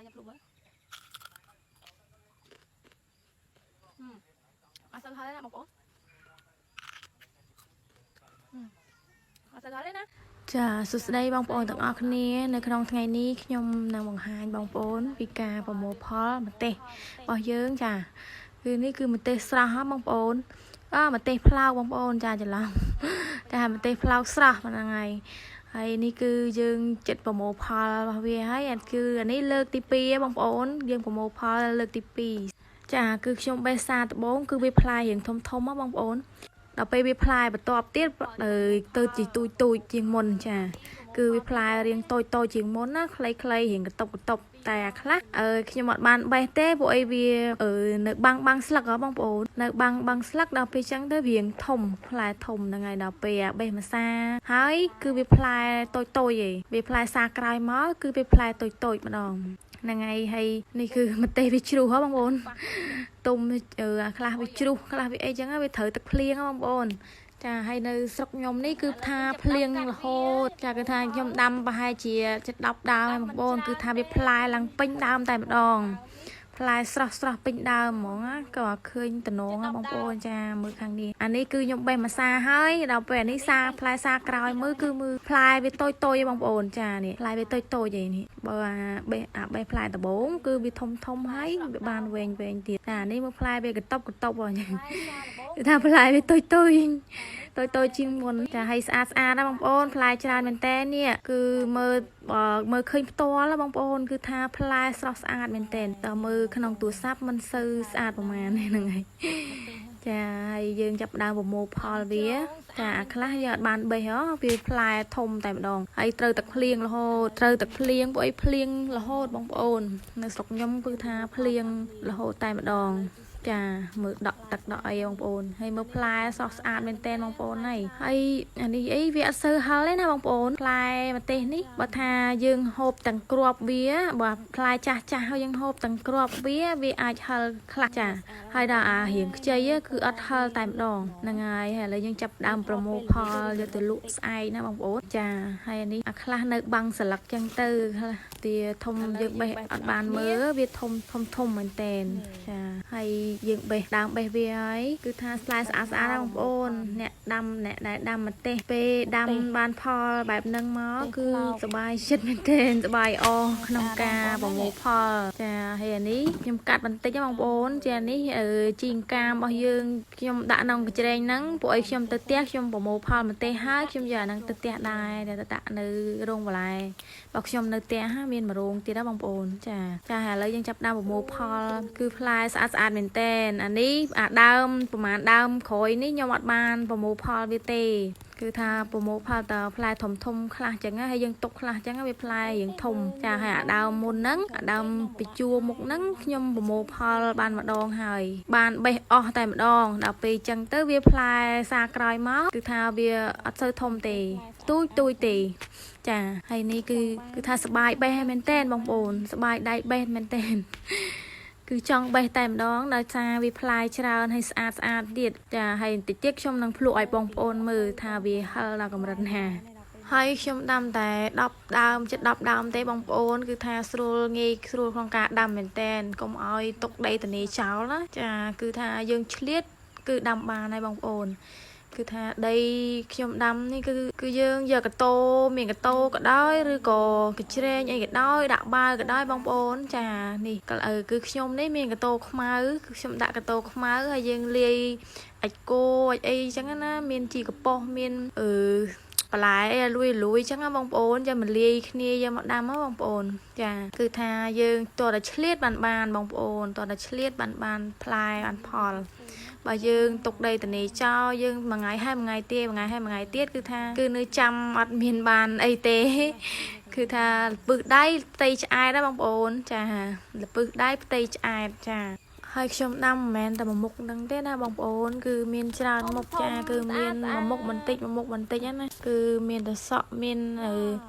nhập lụa à sao thấy là một ổ à sao thấy đó ចាសួស្តីបងប្អូនទាំងអស់គ្នានៅក្នុងថ្ងៃនេះខ្ញុំនឹងបង្ហាញបងប្អូនពីការប្រមូលផលម្ទេសរបស់យើងចាគឺនេះគឺម្ទេសស្រស់ហ៎បងប្អូនម្ទេសផ្លោកបងប្អូនចាច្រឡំចាម្ទេសផ្លោកស្រស់ហ្នឹងហើយនេះគឺយើងចិត្តប្រមូលផលរបស់វាហើយគឺអានេះលើកទី2បងប្អូនយើងប្រមូលផលលើកទី2ចាគឺខ្ញុំបេសាដំបងគឺវាផ្លែរៀងធំហ៎បងប្អូនដល់ពេលវាផ្លែបន្ទាប់ទៀតទៅជាទូចជាងមុនចាគឺវាផ្លែរៀងតូចជាងមុនណាខ្លីរៀងកតុបតែអាខ្លះខ្ញុំអត់បានបេះទេព្រោះអីវានៅបាំងស្លឹកហ៎បងប្អូននៅបាំងស្លឹកដល់ពេលចឹងទៅរៀងធំផ្លែធំហ្នឹងហើយដល់ពេលបេះម្សាហើយគឺវាផ្លែតូចឯងវាផ្លែសាក្រោយមកគឺវាផ្លែតូចម្ដងហ្នឹងហើយនេះគឺម្ទេសវាជ្រុះហ៎បងប្អូនទុំខ្លះវាជ្រុះខ្លះវាអីចឹងវាត្រូវទឹកភ្លៀងហ៎បងប្អូនចាហើយនៅស្រុកខ្ញុំនេះគឺថាភ្លៀងរហូតចាគឺថាខ្ញុំដាំប្រហែលជា10ដើមបងប្អូនគឺថាវាផ្លែឡើងពេញដើមតែម្ដងផ្លែស្រស់ពេញដើមហ្មងណាក៏ឃើញតំណងបងប្អូនចាមើលខាងនេះអានេះគឺខ្ញុំបេះម្សាហើយដល់ពេលអានេះផ្លែសាក្រោយមើលគឺមើលផ្លែវាតូចបងប្អូនចានេះផ្លែវាតូចឯនេះបើបេះផ្លែដំបងគឺវាធំហើយវាបានវែងទៀតចានេះមើលផ្លែវាកតុបបងគឺថាផ្លែវាតូចជាងមុនចាហើយស្អាតណាបងប្អូនផ្លែច្រើនមែនតើនេះគឺមើលឃើញផ្ទាល់បងប្អូនគឺថាផ្លែស្រស់ស្អាតមែនតើដល់មើលក្នុងទូរស័ព្ទមិនសូវស្អាតប្រហែលហ្នឹងហើយចាហើយយើងចាប់ដើមប្រមូលផលវាចាខ្លះយើងអត់បានបេះហ៎វាផ្លែធំតែម្ដងហើយត្រូវទឹកភ្លៀងរហូតត្រូវទឹកភ្លៀងពួកអីភ្លៀងរហូតបងប្អូននៅស្រុកខ្ញុំគឺថាភ្លៀងរហូតតែម្ដងចាមើលដក់ទឹកដក់អីបងប្អូនហើយមើលផ្លែស្រស់ស្អាតមែនតើបងប្អូនហើយអានេះអីវាអត់សូវហឹលទេណាបងប្អូនផ្លែម្ទេសនេះបើថាយើងហូបទាំងគ្រាប់វាបើផ្លែចាស់ហើយយើងហូបទាំងគ្រាប់វាអាចហឹលខ្លះចាហើយដល់អារៀងខ្ចីគឺអត់ហឹលតែម្ដងហ្នឹងហើយឥឡូវយើងចាប់ដើមប្រមូលផលយកទៅលក់ស្អែកណាបងប្អូនចាហើយអានេះអាខ្លះនៅបាំងស្លឹកចឹងទៅវាធំយើងបេះអត់បានមើលវាធំមែនតើចាហើយយើងបេះដើមបេះវាហើយគឺថាស្លែស្អាតណាបងប្អូនអ្នកដែលដាំម្ទេសពេលដាំបានផលបែបហ្នឹងមកគឺសប្បាយចិត្តមែនទែនសប្បាយអក្នុងការប្រមូលផលចាហើយអានេះខ្ញុំកាត់បន្តិចបងប្អូនចានេះជីងកាមរបស់យើងខ្ញុំដាក់ក្នុងកញ្ច្រែងហ្នឹងពួកឲ្យខ្ញុំទៅផ្ទះខ្ញុំប្រមូលផលម្ទេសហើយខ្ញុំយកអាហ្នឹងទៅផ្ទះដែរទៅដាក់នៅរោងបន្លែរបស់ខ្ញុំនៅផ្ទះមានមួយរោងទៀតណាបងប្អូនចាហើយឥឡូវយើងចាប់ដើមប្រមូលផលគឺផ្លែស្អាតមែនតើអានេះដើមប្រហែលដើមក្រោយនេះខ្ញុំអត់បានប្រមូលផលវាទេគឺថាប្រមូលផលតផ្លែធំខ្លះចឹងហើយយើងទុកខ្លះចឹងវាផ្លែរៀងធំចាហើយដើមមុនហ្នឹងដើមពីជួរមុខហ្នឹងខ្ញុំប្រមូលផលបានម្ដងហើយបានបេះអស់តែម្ដងដល់ពេលចឹងទៅវាផ្លែសាក្រោយមកគឺថាវាអត់សូវធំទេទូចទេចាហើយនេះគឺថាសបាយបេះមែនតើបងប្អូនសបាយដៃបេះមែនតើគឺចង់បេះតែម្ដងដោយសារវាផ្លែច្រើនហើយស្អាតទៀតចាហើយបន្តិចទៀតខ្ញុំនឹងភ្លក់ឲ្យបងប្អូនមើលថាវាហឹលដល់កម្រិតណាហើយខ្ញុំដាំតែ10ដើម10ដើមទេបងប្អូនគឺថាស្រួលងាយស្រួលក្នុងការដាំមែនតើកុំឲ្យទុកដីធនីចោលណាចាគឺថាយើងឆ្លៀតគឺដាំបានហើយបងប្អូនគឺថាដីខ្ញុំដាំនេះគឺយើងយកកតោមានកតោក៏ដោយឬក៏កញ្ច្រែងអីក៏ដោយដាក់បាវក៏ដោយបងប្អូនចានេះគឺខ្ញុំនេះមានកតោខ្មៅគឺខ្ញុំដាក់កតោខ្មៅហើយយើងលាយអាចគោអាចអីចឹងណាមានជីកប៉ុសមានបន្លែលួយចឹងណាបងប្អូនចាំមកលាយគ្នាយកមកដាំបងប្អូនចាគឺថាយើងតើឆ្លៀតបានបងប្អូនតើឆ្លៀតបានផ្លែបានផលបើយើងទុកដីធនីចោលយើងមួយថ្ងៃហើយមួយថ្ងៃទៀតគឺថាគឺនៅចាំអត់មានបានអីទេគឺថាលពឹសដៃផ្ទៃឆ្អែតណាបងប្អូនចាលពឹសដៃផ្ទៃឆ្អែតចាហើយខ្ញុំដាំមិនមែនតែមួយមុខហ្នឹងទេណាបងប្អូនគឺមានច្រើនមុខចាគឺមានមួយមុខបន្តិចណាគឺមានតសក់មាន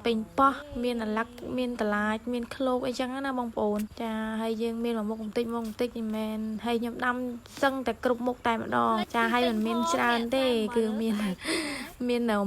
ពេញប៉ោះមានអាឡាក់មានតឡាចមានឃ្លោកអីចឹងណាបងប្អូនចាហើយយើងមានមួយមុខបន្តិចមិនមែនហើយខ្ញុំដាំសឹងតែគ្រប់មុខតែម្ដងចាហើយមិនមានច្រើនទេគឺមាន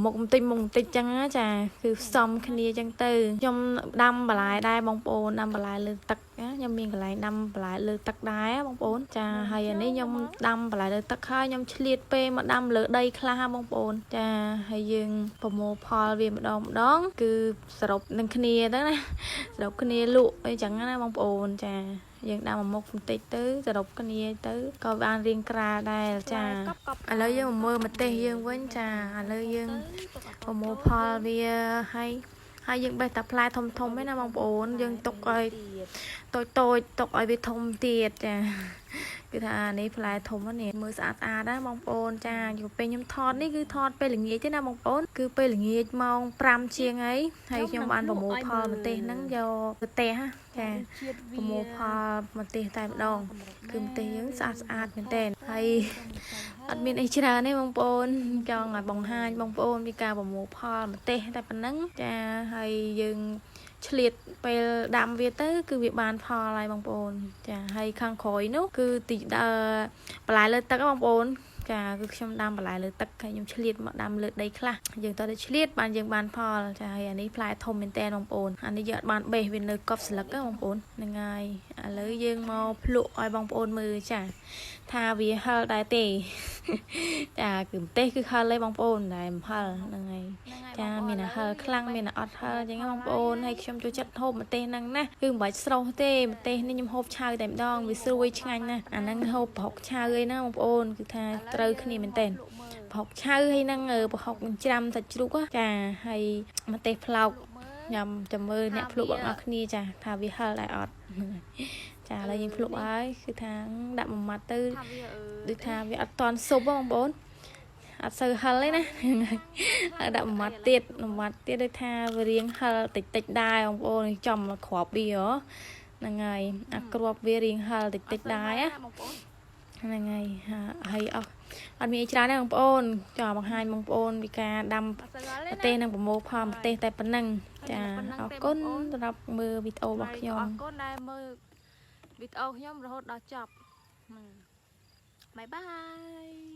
មុខបន្តិចចឹងណាចាគឺផ្សំគ្នាចឹងទៅខ្ញុំដាំបន្លែដែរបងប្អូនដាំបន្លែលើទឹក nhom miền lại đâm lại lơ tắc đá bông bồn cha hay anh ấy nhom đâm lại lơ tắc khai nhom chliệt pe mà đâm lơ đây kha bông bồn cha hay dươngประมวลพอเวียนดองดองคือสรุปนั่งคณีđó nèสรุปคณีลุไอ้จังนะบางปอนจ้ายังดำมกติดตื้อสรุปคณีตื้อก็บานเรียงกราได้จ้าแล้วยังมือมาเตะยังเว้นจ้าแล้วยังประมวลพอเวียให้ยังไปตับลายทมๆไม่นะบางปอนยังตกไอ้ตกไอ้ไปทมเตียดจ้าคือท่านี้พลายทมว่าเนี่ยมือสะอาดได้มองโปนจ้าอยู่เป็นยำทอดนี่คือทอดไปหรืองี้ใช่ไหมมองโปนคือไปหรืองี้มองปรำเชียงไอ้ให้ยำบานประโมพอมาเตะนั่งยอเตะฮะจ้าประโมพอมาเตะตายดองคือเตะยังสะอาดเหมือนเต้นให้อัดมินไอชราเนี่ยมองโปนจองอ่ะบองห้ามองโปนมีการประโมพอมาเตะแต่ปนั่งจ้าให้ยังเฉลี่ยไปดำเวียเตอร์คือเวียบานพออะไรบางปนจะให้ข้างคอยนู้คือติดปลายเลยตักบางปนจะคือชมดำปลายเลยตักให้ยมเฉลี่ยมาดำเลยได้คละอย่างตอนได้เฉลี่ยบานยังบานพอจะให้อันนี้ปลายทมเป็นแตนบางปนอันนี้ยอดบานเบย์เป็นเลยกอบสลักก็บางปนยังไงเลยยังมาพลุอ้อยบางปนมือจ้ะทาวีฮัลได้เตะจ้ะกึ่มเตะคือฮัลเลยบางปนได้ฮัลยังไงจ้ะมีนะฮัลคลั่งมีนะออดฮัลยังไงบางปนให้ชมจูจัดโฮมมาเตะนั่งนะคือใบสโลเตะมาเตะนี่ยมโฮบชาแต่ดองวิสรุยช่างนะอันนั้นโฮบหกชาเลยนะบางปนคือทาเตอขึ้นนี่เป็นเต้นหกชาให้นั่งหกจำแต่จุกว่าจ้ะให้มาเตะพลาวยำจำมือเนี่ยพลุบังอักนี่จ้ะทาวิฮัลได้ออดจ้าแล้วยังพลุกไอ้คือทางดับมาตื้อดูทางวิอัดตอนซุปบ้างบนอัดเสือฮัลเลยนะดับมาเตี้ยได้ทาเรียงฮัลติดได้บางบนจอมขอบเบียร์นั่งไงอักรอบเรียงฮัลติดได้อะนั่งไงให้เอาอันมีชาเนี่ยบางบนจอมหายบางบนมีการดำเต้นบางโมพามเต้แต่ปนังจ้าเอาก้นรับมือวิดโอบักยอมวิดีโอខ្ញុំរហូតដល់ចប់បាយបាយ